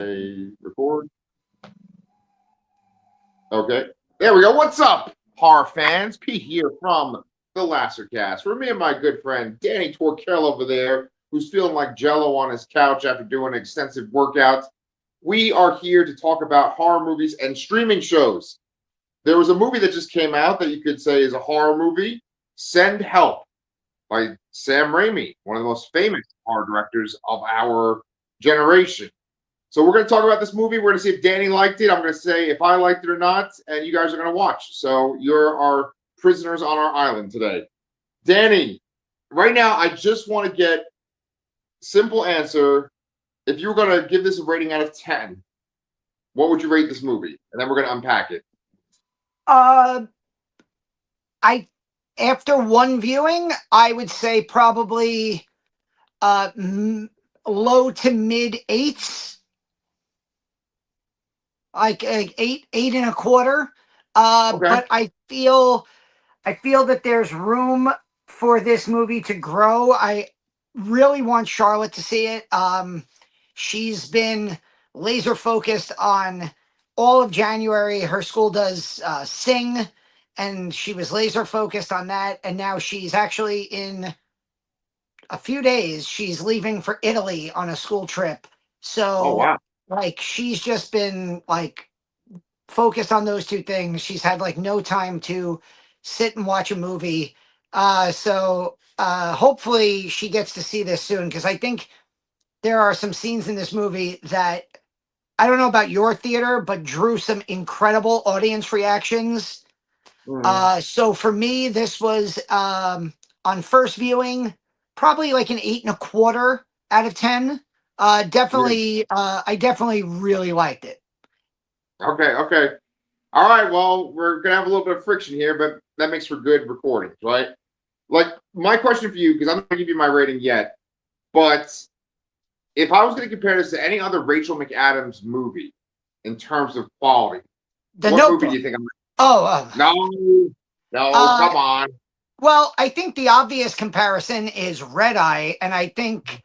Record. Okay. There we go. What's up, horror fans? Pete here from the Lassercast. For me and my good friend Danny Torkel over there, who's feeling like jello on his couch after doing an extensive workout. We are here to talk about horror movies and streaming shows. There was a movie that just came out that you could say is a horror movie, Send Help, by Sam Raimi, one of the most famous horror directors of our generation. So we're going to talk about this movie. We're going to see if Danny liked it. I'm going to say if I liked it or not, and you guys are going to watch. So you're our prisoners on our island today. Danny, right now, I just want to get simple answer. If you were going to give this a rating out of 10, what would you rate this movie? And then we're going to unpack it. Uh, I After one viewing, I would say probably low to mid eights, like eight and a quarter. Okay. But I feel that there's room for this movie to grow. I really want Charlotte to see it. She's been laser focused on all of January. Her school does sing, and she was laser focused on that. And now she's actually in a few days, she's leaving for Italy on a school trip. Oh, So, wow. like, she's just been like focused on those two things. She's had like no time to sit and watch a movie. So hopefully she gets to see this soon, because I think there are some scenes in this movie that I don't know about your theater, but drew some incredible audience reactions. Mhm. So for me, this was on first viewing, probably like an eight and a quarter out of 10. Yeah. I definitely really liked it. Okay. Okay. All right. Well, we're going to have a little bit of friction here, but that makes for good recordings, right? Like, my question for you, because I'm not going to give you my rating yet, but if I was going to compare this to any other Rachel McAdams movie in terms of quality, The what movie do Notebook. you think I'm? Oh, No, no, uh, come on. well, I think the obvious comparison is Red Eye, and I think,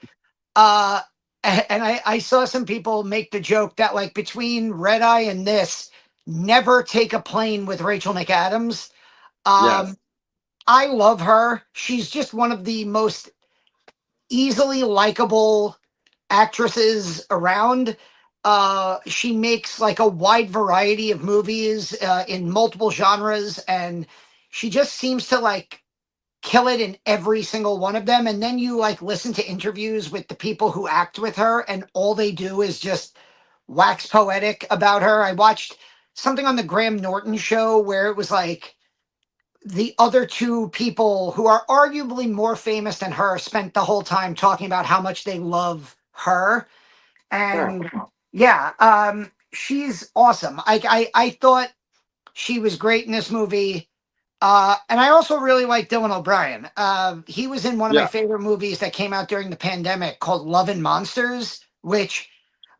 uh, and I saw some people make the joke that like between Red Eye and this, never take a plane with Rachel McAdams. Yes. Um, I love her. She's just one of the most easily likable actresses around. She makes like a wide variety of movies in multiple genres, and she just seems to like kill it in every single one of them. And then you like listen to interviews with the people who act with her, and all they do is just wax poetic about her. I watched something on the Graham Norton show where it was like the other two people who are arguably more famous than her spent the whole time talking about how much they love her. Huh. And yeah, she's awesome. I thought she was great in this movie. And I also really like Dylan O'Brien. He was in one of my Yeah. favorite movies that came out during the pandemic called Love and Monsters, which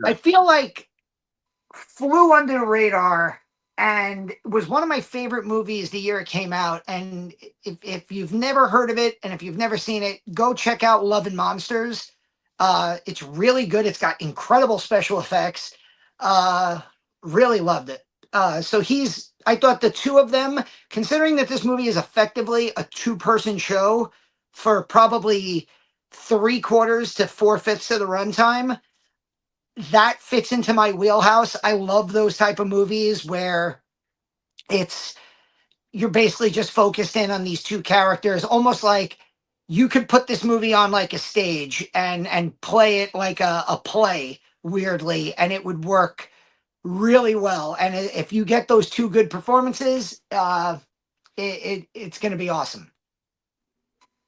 I Yeah. feel like flew under the radar and was one of my favorite movies the year it came out. And if you've never heard of it and if you've never seen it, go check out Love and Monsters. It's really good. It's got incredible special effects. Uh, really loved it. I thought the two of them, considering that this movie is effectively a two-person show for probably three quarters to four-fifths of the runtime, that fits into my wheelhouse. I love those type of movies where it's you're basically just focused in on these two characters, almost like you could put this movie on like a stage and play it like a play weirdly, and it would work really well. And if you get those two good performances, it's going to be awesome.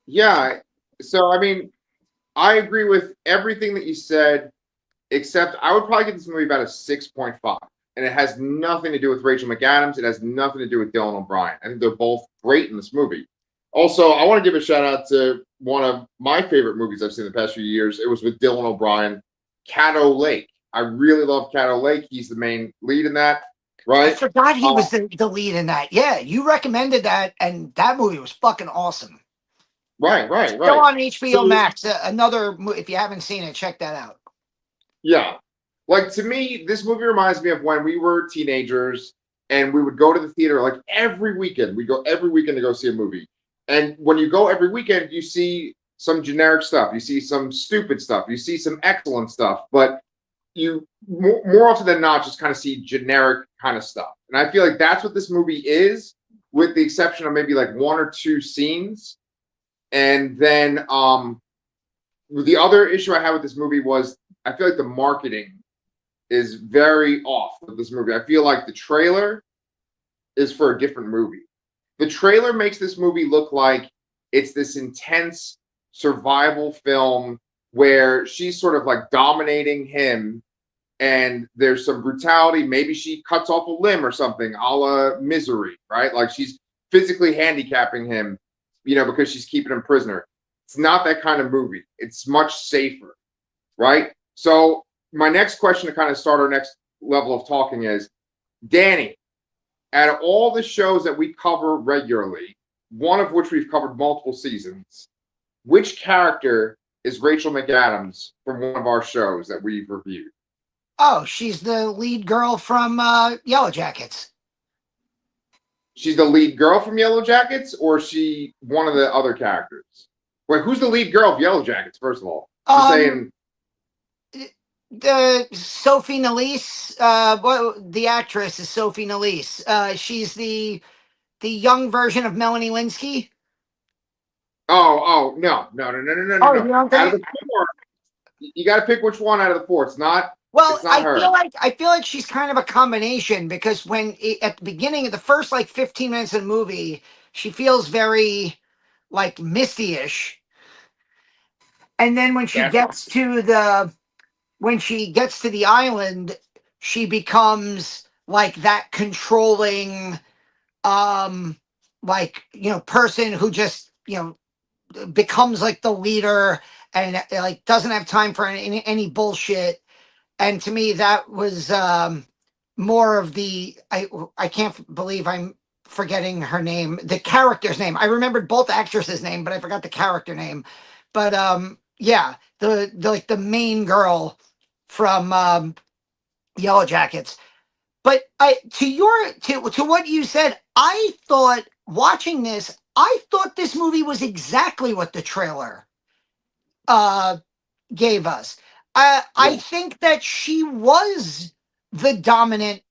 Yeah. So, I mean, I agree with everything that you said, except I would probably give this movie about a 6.5. And it has nothing to do with Rachel McAdams. It has nothing to do with Dylan O'Brien. I think they're both great in this movie. Also, I want to give a shout out to one of my favorite movies I've seen in the past few years. It was with Dylan O'Brien, Caddo Lake. I really love Caddo Lake. He's the main lead in that, I right? forgot he Uh, was the lead in that. Yeah, you recommended that, and that movie was fucking awesome. right, right, Still right. on So, HBO Max. If you haven't seen it, check that out. yeah. Like to me, this movie reminds me of when we were teenagers and we would go to the theater like every weekend. We go every weekend to go see a movie. And when you go every weekend, you see some generic stuff, you see some stupid stuff, you see some excellent stuff, but you more often than not just kind of see generic kind of stuff. And I feel like that's what this movie is, with the exception of maybe like one or two scenes. And then the other issue I had with this movie was I feel like the marketing is very off with this movie. I feel like the trailer is for a different movie. The trailer makes this movie look like it's this intense survival film where she's sort of like dominating him and there's some brutality. Maybe she cuts off a limb or something, a la Misery, right? Like she's physically handicapping him, because she's keeping him prisoner. It's not that kind of movie. It's much safer, right? So my next question to kind of start our next level of talking is, Danny, out of all the shows that we cover regularly, one of which we've covered multiple seasons, which character is Rachel McAdams from one of our shows that we've reviewed? Oh, she's the lead girl from Yellow Jackets. She's the lead girl from Yellow Jackets, or is she one of the other characters? Wait, who's the lead girl of Yellow Jackets, first of all? You're saying the Sophie Nélisse, the actress is Sophie Nélisse. She's the young version of Melanie Linsky. no. Oh, you don't Out of think? the four, you got to pick which one out of the four. It's not. Well, It's not her. I feel like she's kind of a combination because at the beginning of the first like 15 minutes of the movie, she feels very like Misty-ish, and then when she Yeah. gets to the island, she becomes like that controlling person who just becomes like the leader and like doesn't have time for any bullshit. And to me that was more of I can't believe I'm forgetting her name, the character's name. I remembered both actresses' name, but I forgot the character name. But yeah, the like the main girl from Yellow Jackets. But to what you said, I thought watching this, I thought this movie was exactly what the trailer uh gave us. I think that she was the dominant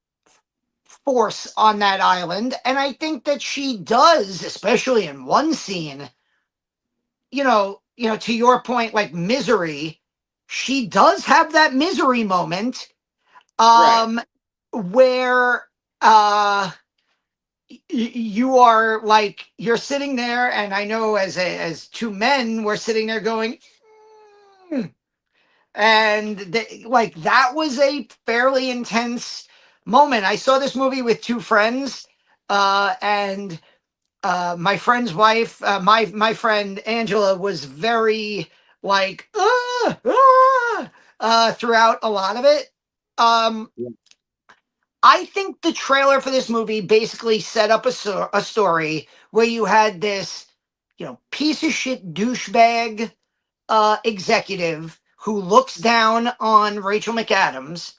force on that island, and I think that she does, especially in one scene, to your point, like Misery, she does have that Misery moment, Right. where you are like you're sitting there, and I know as two men we're sitting there going, "Mm." And like that was a fairly intense moment. I saw this movie with two friends, and my friend's wife, my friend Angela, was very like throughout a lot of it. Um, Yeah. I think the trailer for this movie basically set up a story where you had this, piece of shit douchebag executive who looks down on Rachel McAdams,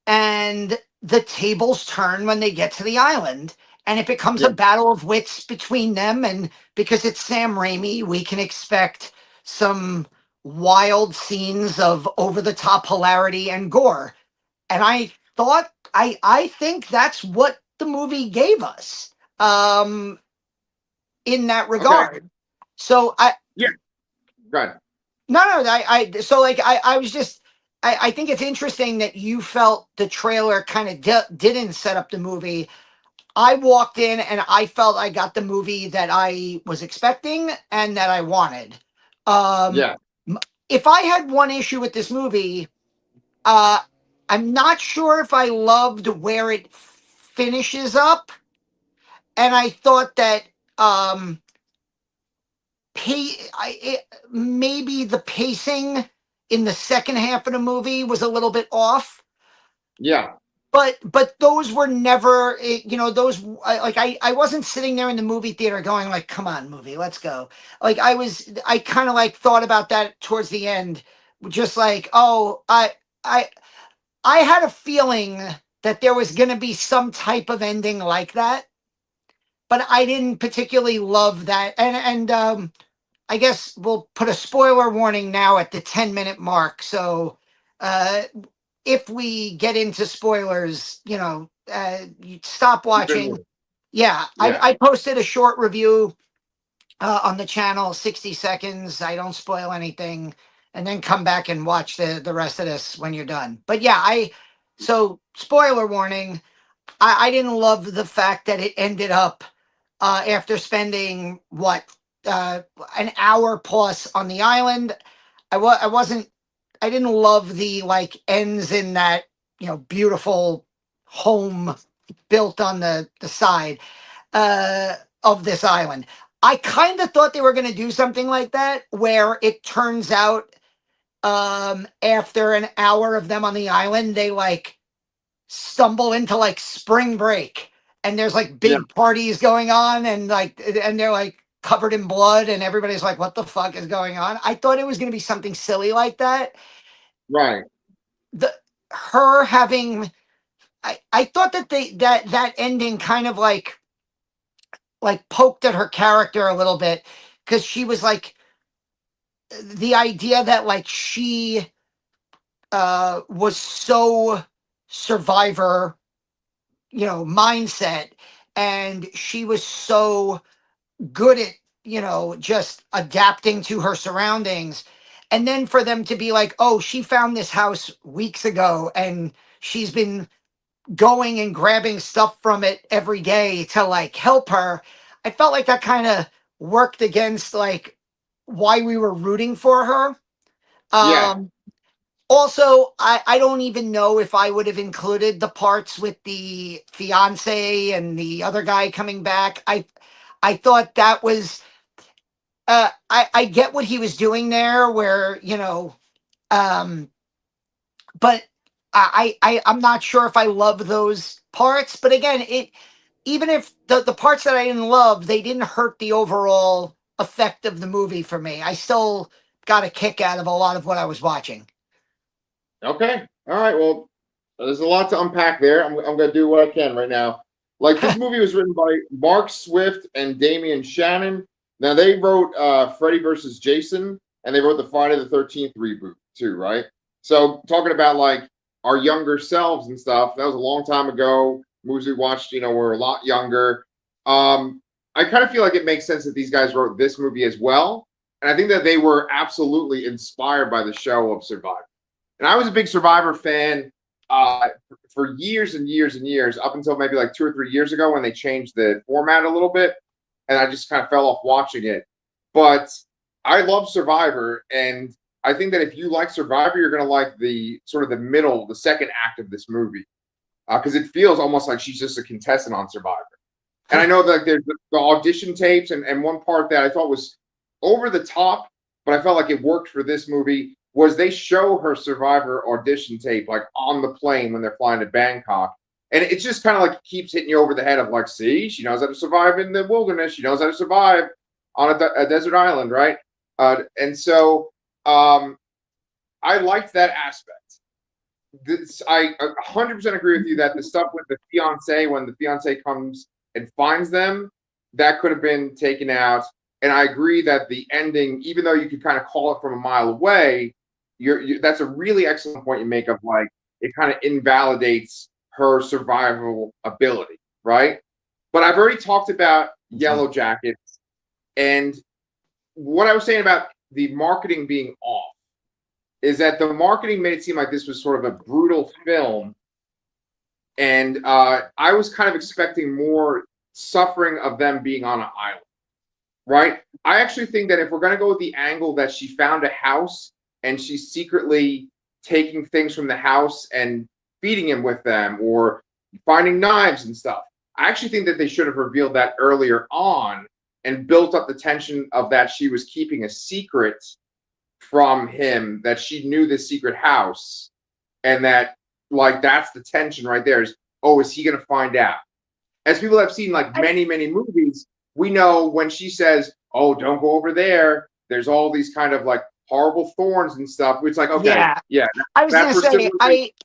and the tables turn when they get to the island, and it becomes Yeah. a battle of wits between them. And because it's Sam Raimi, we can expect some wild scenes of over the top hilarity and gore. And I think that's what the movie gave us in that Okay. regard. So Yeah. Good. no, so like I was just I think it's interesting that you felt the trailer kind of didn't set up the movie. I walked in and I felt I got the movie that I was expecting and that I wanted. Um, Yeah. if I had one issue with this movie, uh, I'm not sure if I loved where it finishes up, and I thought that maybe the pacing in the second half of the movie was a little bit off. Yeah. But those were never, those I wasn't sitting there in the movie theater going like, come on, movie, let's go. Like I kind of like thought about that towards the end, just like, oh, I I had a feeling that there was going to be some type of ending like that, but I didn't particularly love that. And I guess we'll put a spoiler warning now at the 10-minute mark. So uh, if we get into spoilers, you stop Keep it watching. moving. Yeah, Yeah. I posted a short review on the channel, 60 seconds. I don't spoil anything, and then come back and watch the rest of this when you're done. But yeah, so spoiler warning. I didn't love the fact that it ended up after spending what an hour plus on the island. I wasn't. I didn't love the like ends in that beautiful home built on the side uh, of this island. I kind of thought they were going to do something like that, where it turns out after an hour of them on the island, they like stumble into like spring break, and there's like Yeah. big parties going on, and they're like covered in blood, and everybody's like, "What the fuck is going on?" I thought it was going to be something silly like that. Right. The her having, I thought that that ending kind of like poked at her character a little bit, because she was like the idea that like she was so survivor mindset, and she was so good at just adapting to her surroundings, and then for them to be like, oh, she found this house weeks ago and she's been going and grabbing stuff from it every day to like help her. I felt like that kind of worked against like why we were rooting for her. Yeah. Um Also, I don't even know if I would have included the parts with the fiance and the other guy coming back. I thought that was I get what he was doing there, where um but I'm not sure if I love those parts. But again, it even if the parts that I didn't love, they didn't hurt the overall effect of the movie for me. I still got a kick out of a lot of what I was watching. Okay. All right. Well, there's a lot to unpack there. I'm going to do what I can right now. Like, this movie was written by Mark Swift and Damian Shannon. Now, they wrote Freddy versus Jason, and they wrote the Friday the 13th reboot too, right? So talking about like our younger selves and stuff, that was a long time ago. Movies we watched, were a lot younger. I kind of feel like it makes sense that these guys wrote this movie as well. And I think that they were absolutely inspired by the show of Survivor. And I was a big Survivor fan for years and years and years, up until maybe like 2 or 3 years ago when they changed the format a little bit, and I just kind of fell off watching it. But I love Survivor, and I think that if you like Survivor, you're going to like the sort of the middle, the second act of this movie, because it feels almost like she's just a contestant on Survivor. And I know that there's the audition tapes, and one part that I thought was over the top, but I felt like it worked for this movie, was they show her Survivor audition tape like on the plane when they're flying to Bangkok. And it just kind of like keeps hitting you over the head of like, see, she knows how to survive in the wilderness. She knows how to survive on a desert island, right? And so I liked that aspect. I 100% agree with you that the stuff with the fiance, when the fiance comes and finds them, that could have been taken out. And I agree that the ending, even though you could kind of call it from a mile away, that's a really excellent point you make of like it kind of invalidates her survival ability, right? But I've already talked about Yellow Jackets, and what I was saying about the marketing being off is that the marketing made it seem like this was sort of a brutal film, and I was kind of expecting more suffering of them being on an island, right? I actually think that if we're going to go with the angle that she found a house and she's secretly taking things from the house and feeding him with them, or finding knives and stuff, I actually think that they should have revealed that earlier on and built up the tension of that she was keeping a secret from him, that she knew this secret house, and that like that's the tension right there is, oh, is he going to find out? As people have seen like many movies, we know when she says, oh, don't go over there, there's all these kind of like horrible thorns and stuff. It's like, okay, Yeah, yeah, I was that gonna say precipitates.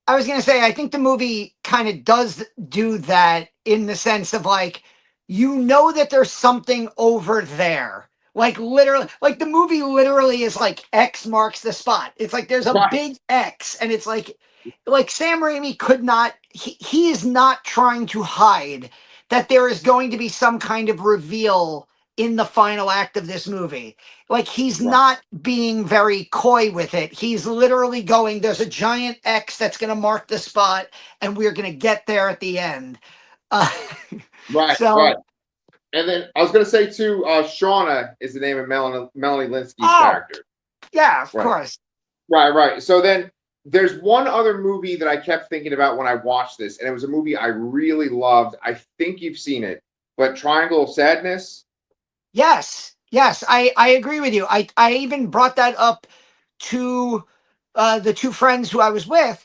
I was gonna say, I think the movie kind of does do that in the sense of like, you know that there's something over there. Like literally, like the movie literally is like X marks the spot. It's like there's a Right. big X, and it's like Sam Raimi could not. He is not trying to hide that there is going to be some kind of reveal in the final act of this movie. Like he's Right. not being very coy with it. He's literally going, there's a giant X that's going to mark the spot, and we're going to get there at the end. Uh, Right. Right. so, And then I was gonna say too, Shauna is the name of Melanie Linsky's oh, character. yeah, of Right. course. Right. Right. So then there's one other movie that I kept thinking about when I watched this, and it was a movie I really loved. I think you've seen it, but Triangle of Sadness. Yes, yes, I agree with you. I even brought that up to the two friends who I was with.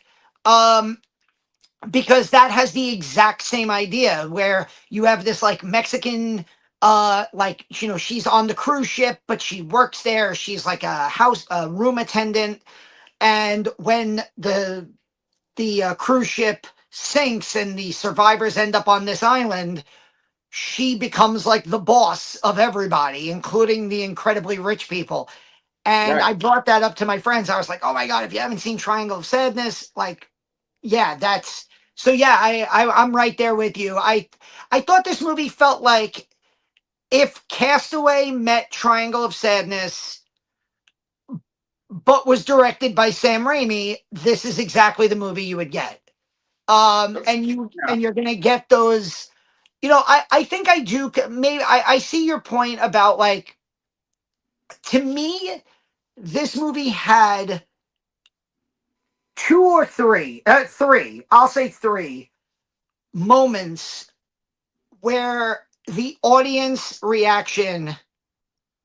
Because that has the exact same idea where you have this like Mexican like she's on the cruise ship but she works there, she's like a room attendant, and when the cruise ship sinks and the survivors end up on this island, she becomes like the boss of everybody, including the incredibly rich people. And Right. I brought that up to my friends. I was like, "Oh my god, if you haven't seen Triangle of Sadness, like, yeah, that's so." Yeah, I'm right there with you. I thought this movie felt like if Castaway met Triangle of Sadness, but was directed by Sam Raimi, this is exactly the movie you would get. Yeah. And you're gonna get those. I think I do. Maybe I see your point about like, to me, this movie had two or three, I'll say three moments where the audience reaction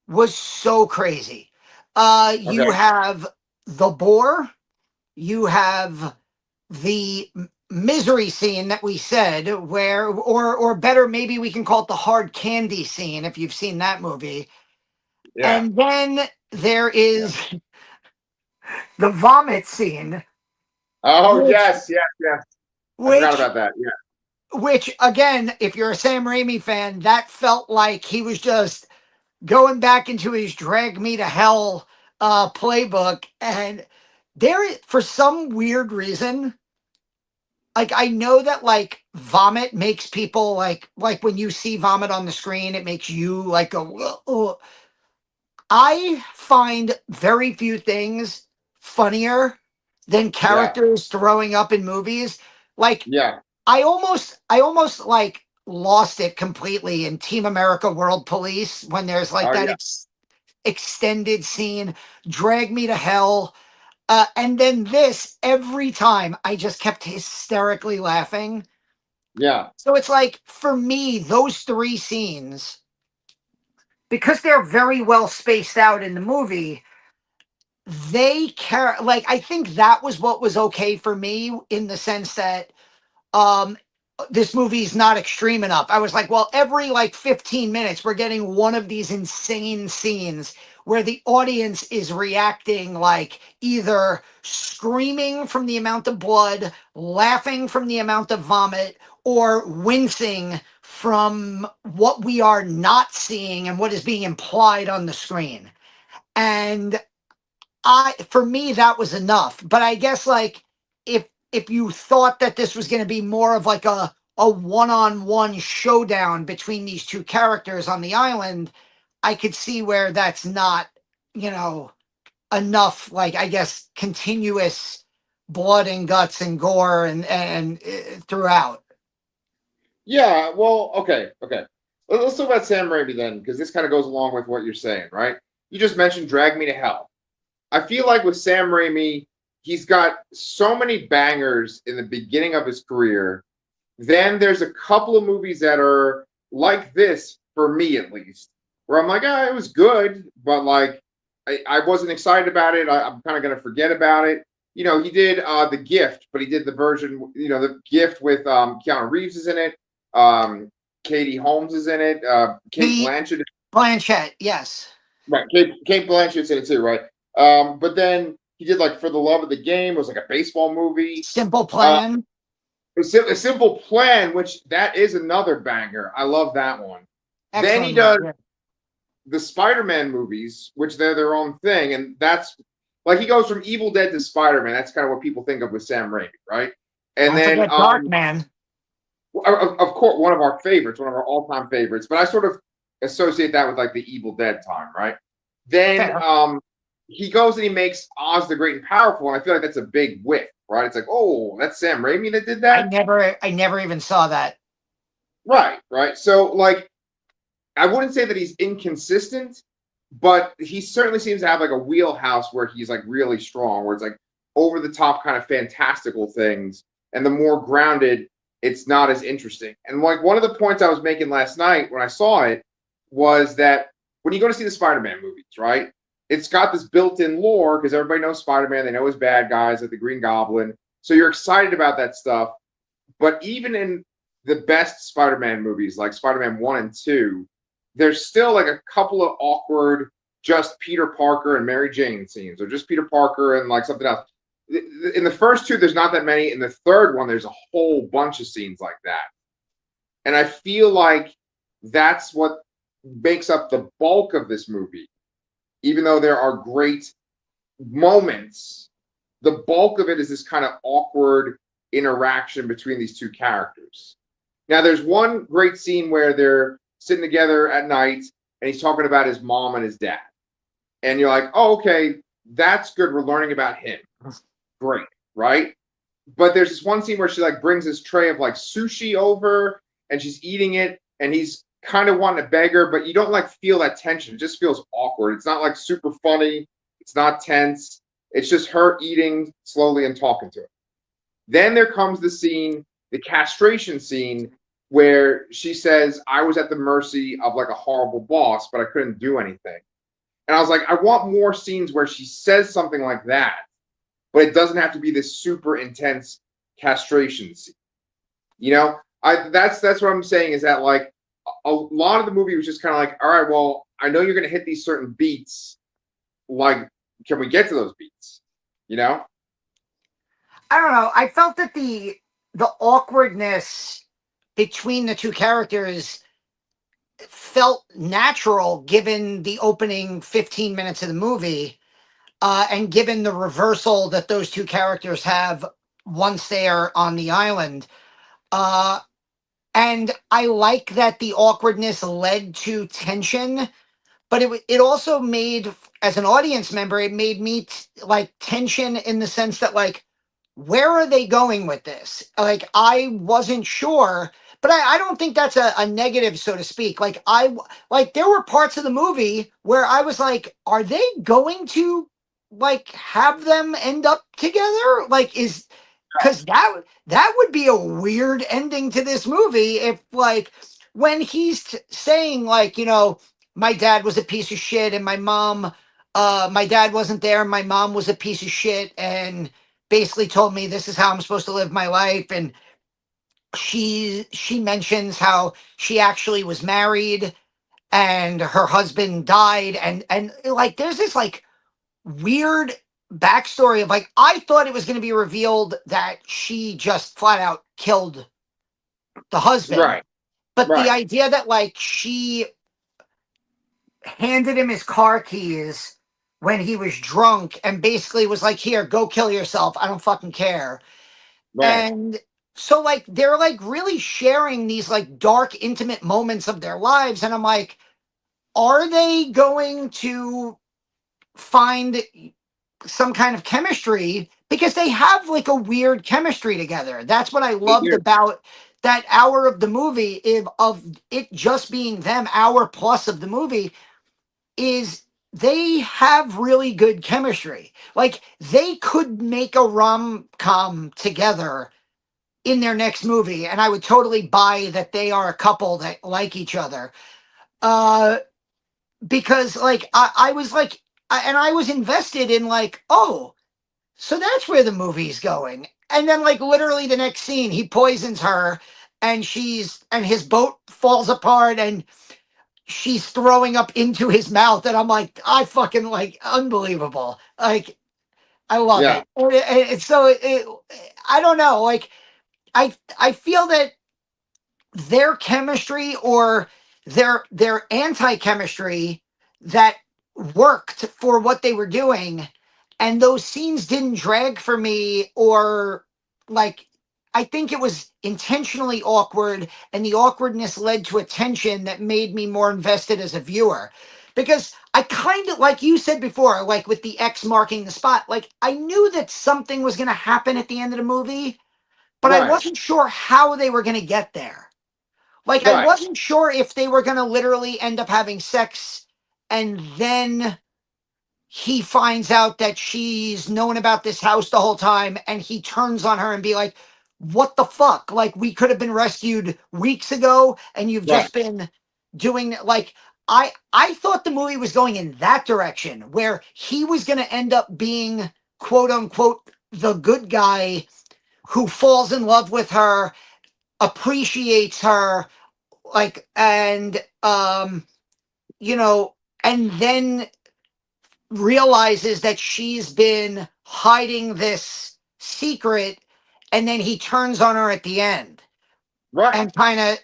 was so crazy. You Okay. have the boar, you have the misery scene that we said, where, or better, maybe we can call it the hard candy scene if you've seen that movie. Yeah. And then there Yeah. is the vomit scene, Oh which, yes. Yes. Yes. I forgot which about that. Yeah. which again, if you're a Sam Raimi fan, that felt like he was just going back into his drag me to hell playbook. And for some weird reason, like I know that like vomit makes people like when you see vomit on the screen, it makes you like go, "Ugh, ugh." I find very few things funnier than Yeah. characters throwing up in movies. Like Yeah. I almost like lost it completely in Team America World Police when there's like Oh that yeah. extended scene, Drag Me to Hell. And then this, every time I just kept hysterically laughing. Yeah. So it's like, for me, those three scenes, because they're very well spaced out in the movie, they care. Like, I think that was what was okay for me in the sense that um this movie's not extreme enough. I was like, well, every like 15 minutes we're getting one of these insane scenes where the audience is reacting like either screaming from the amount of blood, laughing from the amount of vomit, or wincing from what we are not seeing and what is being implied on the screen. And for me that was enough. But I guess like if you thought that this was going to be more of like a one-on-one showdown between these two characters on the island, I could see where that's not, you know, enough, like I guess continuous blood and guts and gore and throughout. Yeah. Well. Okay. Okay. Let's talk about Sam Raimi then, because this kind of goes along with what you're saying, right? You just mentioned Drag Me to Hell. I feel like with Sam Raimi, he's got so many bangers in the beginning of his career. Then there's a couple of movies that are like this, for me at least, where I'm like, ah, it was good, but like I wasn't excited about it. I'm kind of gonna forget about it. He did The Gift, but he did the version, The Gift with Keanu Reeves is in it. Katie Holmes is in it. Kate The Blanchett. Blanchett, yes. Right. Kate Blanchett's in it too, right? But then He did like For the Love of the Game. It was like a baseball movie. Simple Uh, Plan. a Simple Plan, which that is another banger. I love that one. Then he Excellent does movie. the Spider-Man movies, which they're their own thing, and that's like he goes from Evil Dead to Spider-Man. That's kind of what people think of with Sam Raimi, right? And Don't then, forget Dark Man. of course, one of our favorites, one of our all-time favorites. But I sort of associate that with like the Evil Dead time, right? Then Fair. he goes and he makes Oz the Great and Powerful, and I feel like that's a big whiff, right? It's like, oh, that's Sam Raimi that did that, I never even saw that. right? Right. So like, I wouldn't say that he's inconsistent, but he certainly seems to have like a wheelhouse where he's like really strong, where it's like over the top kind of fantastical things, and the more grounded, it's not as interesting. And like one of the points I was making last night when I saw it was that when you go to see the Spider-Man movies, right? It's got this built-in lore because everybody knows Spider-Man, they know his bad guys like the Green Goblin. So you're excited about that stuff. But even in the best Spider-Man movies, like Spider-Man 1 and 2, there's still like a couple of awkward just Peter Parker and Mary Jane scenes, or just Peter Parker and like something else. In the first two, there's not that many. In the third one, there's a whole bunch of scenes like that. And I feel like that's what makes up the bulk of this movie. Even though there are great moments, the bulk of it is this kind of awkward interaction between these two characters. Now, there's one great scene where they're sitting together at night and he's talking about his mom and his dad. And you're like, oh, okay, that's good. We're learning about him. Great, right? But there's this one scene where she like brings this tray of like sushi over and she's eating it and he's kind of wanting to beg her, but you don't like feel that tension. It just feels awkward. It's not like super funny. It's not tense. It's just her eating slowly and talking to him. Then there comes the scene, the castration scene, where she says, I was at the mercy of like a horrible boss, but I couldn't do anything. And I was like, I want more scenes where she says something like that, but it doesn't have to be this super intense castration scene. You know, that's what I'm saying is that like a lot of the movie was just kind of like, all right, well, I know you're going to hit these certain beats. Like, can we get to those beats? You know? I don't know. I felt that the awkwardness between the two characters felt natural given the opening 15 minutes of the movie, and given the reversal that those two characters have once they are on the island. And I like that the awkwardness led to tension, but it also made, as an audience member, it made me like tension in the sense that like, where are they going with this? Like, I wasn't sure, but I don't think that's a negative, so to speak. Like, like there were parts of the movie where I was like, are they going to like have them end up together? Like, because that would be a weird ending to this movie if like when he's saying like, you know, my dad was a piece of shit and my dad wasn't there and my mom was a piece of shit and basically told me this is how I'm supposed to live my life. And she mentions how she actually was married and her husband died, and like there's this like weird backstory of like, I thought it was going to be revealed that she just flat out killed the husband, Right. but the Right. idea that like she handed him his car keys when he was drunk and basically was like, here, go kill yourself, I don't fucking care. Right. And so like they're like really sharing these like dark intimate moments of their lives, and I'm like, are they going to find some kind of chemistry, because they have like a weird chemistry together. That's what I loved about that hour of the movie, of it just being them, hour plus of the movie, is they have really good chemistry. Like they could make a rom-com together in their next movie, and I would totally buy that they are a couple that like each other. Because like I was like, and I was invested in like, oh, so that's where the movie's going. And then like literally the next scene, he poisons her and his boat falls apart and she's throwing up into his mouth. And I'm like, I fucking like, unbelievable. Like, I love Yeah. it. I don't know. Like I feel that their chemistry or their anti-chemistry that worked for what they were doing, and those scenes didn't drag for me, or like I think it was intentionally awkward, and the awkwardness led to a tension that made me more invested as a viewer. Because I kind of, like you said before, like with the X marking the spot, like I knew that something was going to happen at the end of the movie, but I Right. wasn't sure how they were going to get there. Like I Right. wasn't sure if they were going to literally end up having sex, and then he finds out that she's known about this house the whole time, and he turns on her and be like, what the fuck? Like we could have been rescued weeks ago, and you've Right. just been doing like I thought the movie was going in that direction, where he was going to end up being quote unquote the good guy who falls in love with her, appreciates her, like, and you know, and then realizes that she's been hiding this secret, and then he turns on her at the end, Right. and kind of,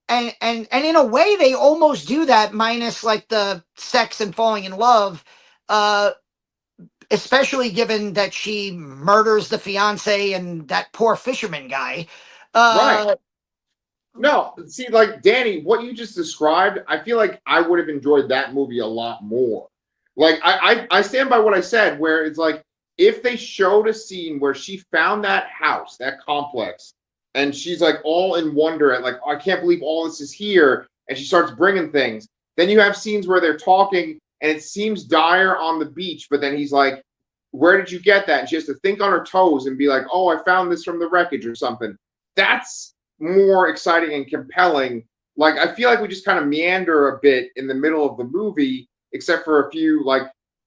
and in a way they almost do that, minus like the sex and falling in love, uh especially given that she murders the fiance and that poor fisherman guy. Right. uh No, see, like Danny, what you just described, I feel like I would have enjoyed that movie a lot more. Like I stand by what I said, where it's like if they showed a scene where she found that house, that complex, and she's like all in wonder at like, oh, I can't believe all this is here, and she starts bringing things. Then you have scenes where they're talking, and it seems dire on the beach, but then he's like, "Where did you get that?" And she has to think on her toes and be like, "Oh, I found this from the wreckage or something." That's more exciting and compelling. Like I feel like we just kind of meander a bit in the middle of the movie, except for a few like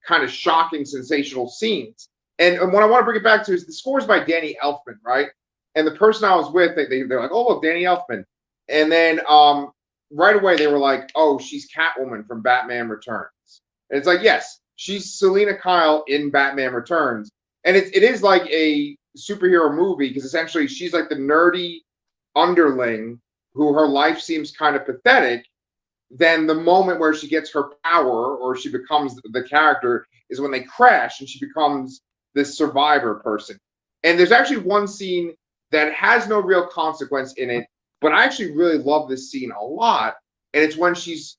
kind of shocking, sensational scenes. And what I want to bring it back to is the scores by Danny Elfman, right? And the person I was with, they're like, oh look, Danny Elfman, and then right away they were like, oh, she's Catwoman from Batman Returns. And it's like, yes, she's Selena Kyle in Batman Returns, and it is like a superhero movie because essentially she's like the nerdy underling who her life seems kind of pathetic. Then the moment where she gets her power or she becomes the character is when they crash and she becomes this survivor person. And there's actually one scene that has no real consequence in it, but I actually really love this scene a lot. And it's when she's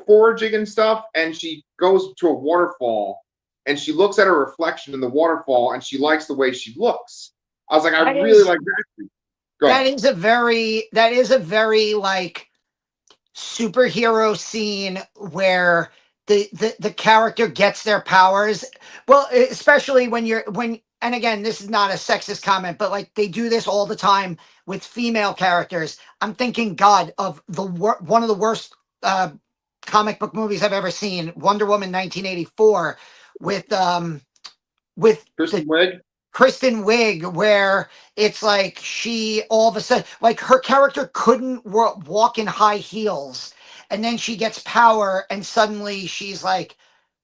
foraging and stuff, and she goes to a waterfall and she looks at her reflection in the waterfall and she likes the way she looks. I was like, I that really is like that. Go ahead. that is a very like superhero scene where the character gets their powers. Well, especially when you're when and again, this is not a sexist comment, but like they do this all the time with female characters. I'm thinking, God, of one of the worst comic book movies I've ever seen, Wonder Woman 1984, with with the Kristen Wiig. Kristen Wiig, where it's like she all of a sudden, like her character couldn't walk in high heels, and then she gets power, and suddenly she's like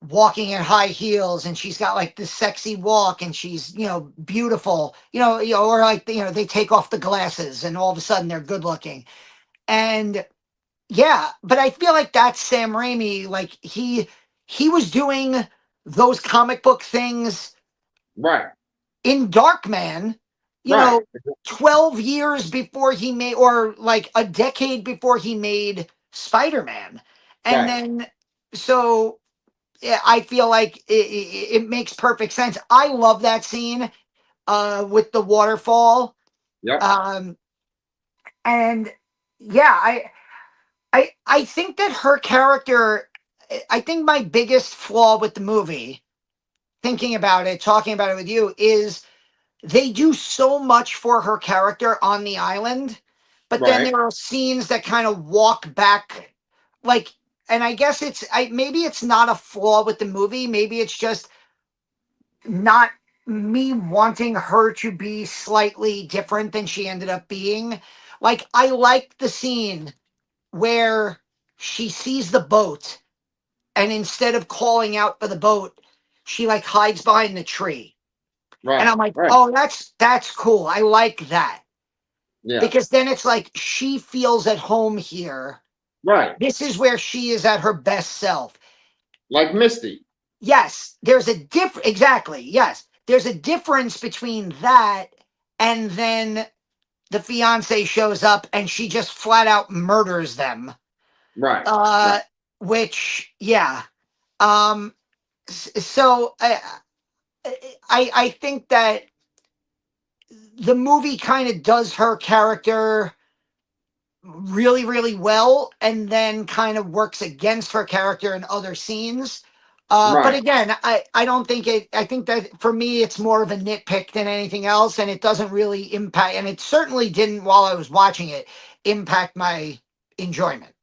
walking in high heels, and she's got like this sexy walk, and she's beautiful, or like they take off the glasses, and all of a sudden they're good looking, and yeah, but I feel like that's Sam Raimi, like he was doing those comic book things Right. in Darkman, Right. 12 years before he made, or like a decade before he made Spider-Man. And Right. then, so yeah, I feel like it makes perfect sense. I love that scene with the waterfall. Yep. Um, and yeah, I think that her character, I think my biggest flaw with the movie, thinking about it, talking about it with you, is they do so much for her character on the island, but then Right. there are scenes that kind of walk back, like, and I guess maybe it's not a flaw with the movie, maybe it's just not me wanting her to be slightly different than she ended up being. Like I like the scene where she sees the boat, and instead of calling out for the boat, she like hides behind the tree. And Right. I'm like, Right. oh, that's cool. I like that. Yeah. Because then it's like she feels at home here. Right. This is where she is at her best self. Like Misty. Yes, there's a exactly. Yes. There's a difference between that and then the fiance shows up and she just flat out murders them. Right. Uh Right. which yeah. Um so I think that the movie kind of does her character really really well and then kind of works against her character in other scenes. But Right. again, I don't think it, I think that for me it's more of a nitpick than anything else, and it doesn't really impact, and it certainly didn't while I was watching it impact my enjoyment.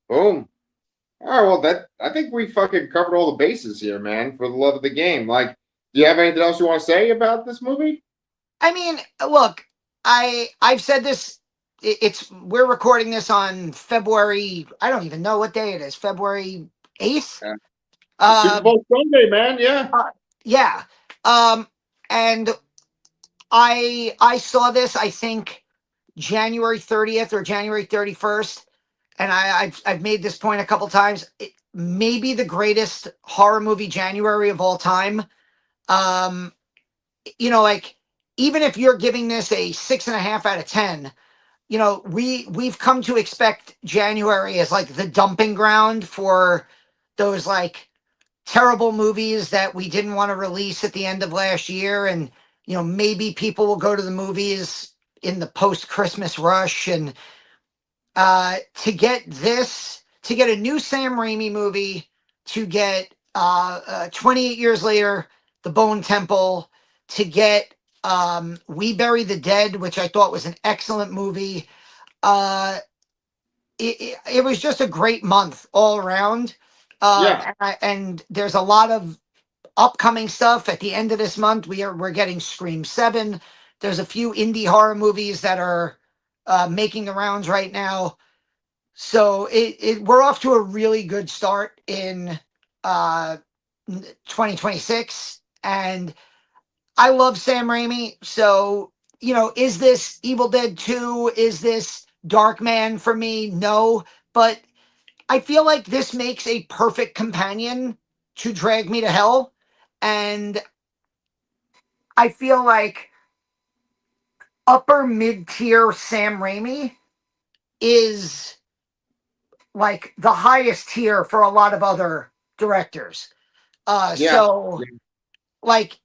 Boom. All right. Well, that I think we fucking covered all the bases here, man. For the love of the game. Like, do you have anything else you want to say about this movie? I mean, look, I've said this. It's we're recording this on February. I don't even know what day it is. February 8th. Yeah. The Super Uh, Bowl Sunday, man. Yeah. yeah. Um, and I saw this. I think January 30th or January 31st, and I've made this point a couple times. It may be the greatest horror movie January of all time. Um, like even if you're giving this a 6.5 out of 10, we've come to expect January as like the dumping ground for those like terrible movies that we didn't want to release at the end of last year, and maybe people will go to the movies in the post Christmas rush, and to get a new Sam Raimi movie, to get 28 years later the Bone Temple, to get We Bury the Dead, which I thought was an excellent movie. uh it was just a great month all around. Yeah. And there's a lot of upcoming stuff at the end of this month. We're getting Scream 7. There's a few indie horror movies that are making the rounds right now. So we're off to a really good start in uh 2026, and I love Sam Raimi. So, is this Evil Dead 2? Is this Dark Man for me? No, but I feel like this makes a perfect companion to Drag Me to Hell. And I feel like upper mid tier Sam Raimi is like the highest tier for a lot of other directors. Yeah. So like,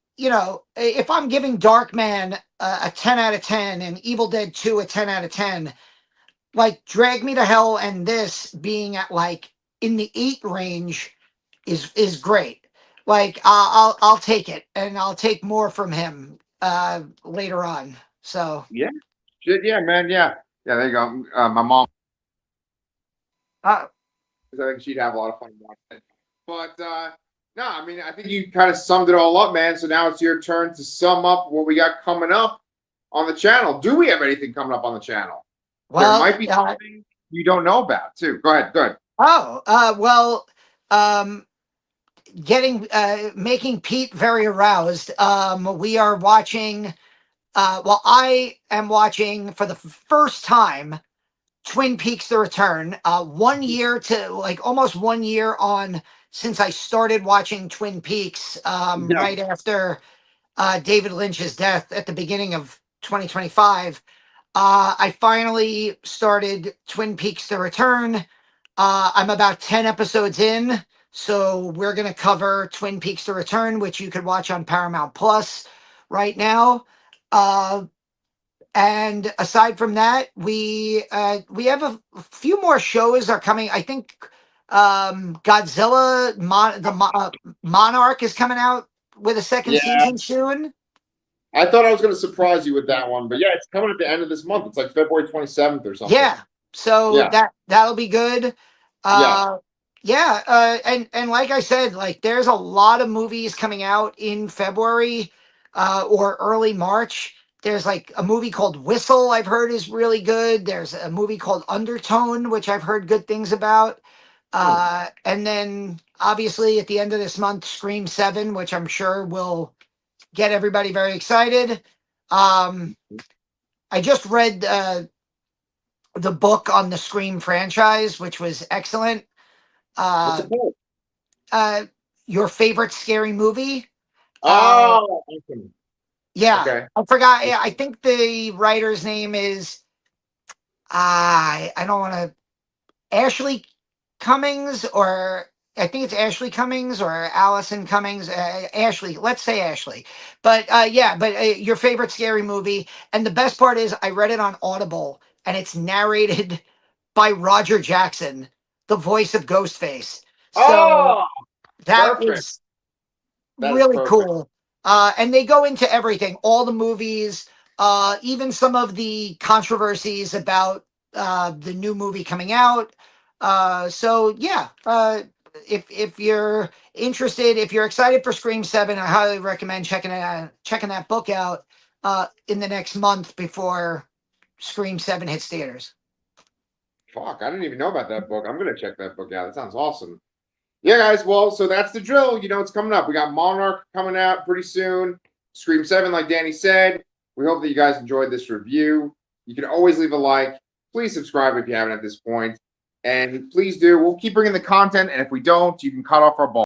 if I'm giving Darkman a 10 out of 10 and Evil Dead 2 a 10 out of 10, like Drag Me to Hell and this being at like in the 8 range is great. Like I'll take it, and I'll take more from him later on. So Yeah. Shit. Yeah, man. Yeah. Yeah. There you go. My mom. uh, I think she'd have a lot of fun watching it. But no, I mean, I think you kind of summed it all up, man. So now it's your turn to sum up what we got coming up on the channel. Do we have anything coming up on the channel? There well, might be something you don't know about too. Go ahead. Go ahead. well, um, getting making Pete very aroused. We are watching. Well, I am watching for the first time Twin Peaks: The Return. 1 year to like almost 1 year on since I started watching Twin Peaks. Yeah. Right after David Lynch's death at the beginning of 2025. I finally started Twin Peaks: The Return. I'm about 10 episodes in, so we're going to cover Twin Peaks: The Return, which you could watch on Paramount Plus right now. Uh, and aside from that, we have a few more shows are coming. I think Godzilla, Monarch is coming out with a second Yeah. season soon. I thought I was going to surprise you with that one, but yeah, it's coming at the end of this month. It's like February 27th or something. Yeah, so Yeah. that'll be good. Yeah. Yeah, and like I said, like there's a lot of movies coming out in February or early March. There's like a movie called Whistle I've heard is really good. There's a movie called Undertone, which I've heard good things about. And then obviously at the end of this month, Scream 7, which I'm sure will get everybody very excited. I just read the book on the Scream franchise, which was excellent. What's Uh, it called? uh, your favorite scary movie? Oh, awesome. Yeah, Okay. I forgot. Yeah, I think the writer's name is I don't want to Ashley Cummings, or I think it's Ashley Cummings or Allison Cummings. Ashley, let's say Ashley. But yeah, but your favorite scary movie. And the best part is I read it on Audible and it's narrated by Roger Jackson, the voice of Ghostface. So Oh, that perfect. was That is really perfect. cool. And they go into everything, all the movies, even some of the controversies about the new movie coming out. So yeah, if you're interested, if you're excited for Scream 7, I highly recommend checking that book out in the next month before Scream 7 hits theaters. Fuck, I didn't even know about that book. I'm gonna check that book out. That sounds awesome. Yeah, guys. Well, so that's the drill. You know, it's coming up. We got Monarch coming out pretty soon. Scream 7, like Danny said. We hope that you guys enjoyed this review. You can always leave a like. Please subscribe if you haven't at this point. And please do. We'll keep bringing the content. And if we don't, you can cut off our ball.